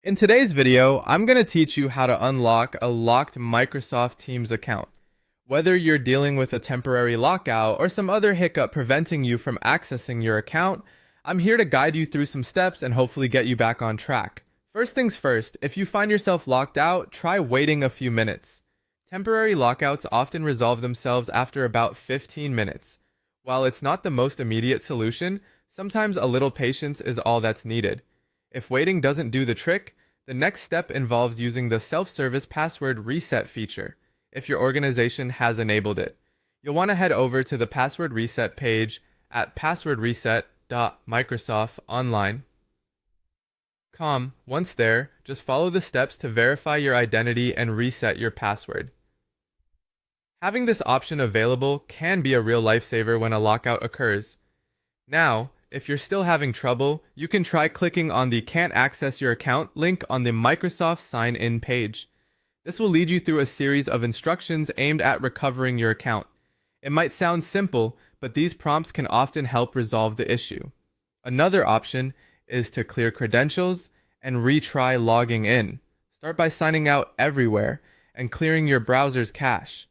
In today's video, I'm going to teach you how to unlock a locked Microsoft Teams account. Whether you're dealing with a temporary lockout or some other hiccup preventing you from accessing your account, I'm here to guide you through some steps and hopefully get you back on track. First things first, if you find yourself locked out, try waiting a few minutes. Temporary lockouts often resolve themselves after about 15 minutes. While it's not the most immediate solution, sometimes a little patience is all that's needed. If waiting doesn't do the trick, the next step involves using the self-service password reset feature, if your organization has enabled it. You'll want to head over to the password reset page at passwordreset.microsoftonline.com. Once there, just follow the steps to verify your identity and reset your password. Having this option available can be a real lifesaver when a lockout occurs. Now, if you're still having trouble, you can try clicking on the Can't Access Your Account link on the Microsoft Sign In page. This will lead you through a series of instructions aimed at recovering your account. It might sound simple, but these prompts can often help resolve the issue. Another option is to clear credentials and retry logging in. Start by signing out everywhere and clearing your browser's cache.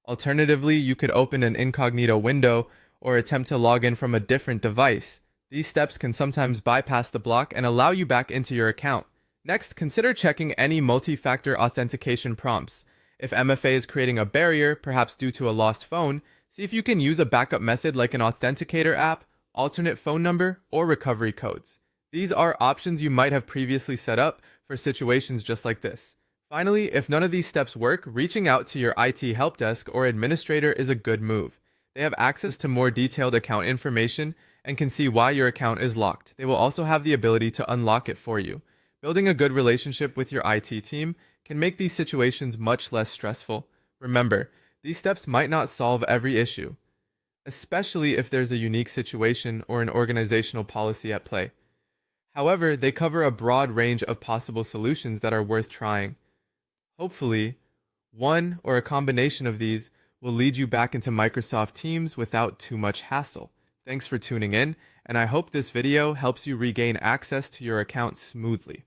Alternatively, you could open an incognito window or attempt to log in from a different device. These steps can sometimes bypass the block and allow you back into your account. Next, consider checking any multi-factor authentication prompts. If MFA is creating a barrier, perhaps due to a lost phone, see if you can use a backup method like an authenticator app, alternate phone number, or recovery codes. These are options you might have previously set up for situations just like this. Finally, if none of these steps work, reaching out to your IT help desk or administrator is a good move. They have access to more detailed account information and can see why your account is locked. They will also have the ability to unlock it for you. Building a good relationship with your IT team can make these situations much less stressful. Remember, these steps might not solve every issue, especially if there's a unique situation or an organizational policy at play. However, they cover a broad range of possible solutions that are worth trying. Hopefully, one or a combination of these will lead you back into Microsoft Teams without too much hassle. Thanks for tuning in, and I hope this video helps you regain access to your account smoothly.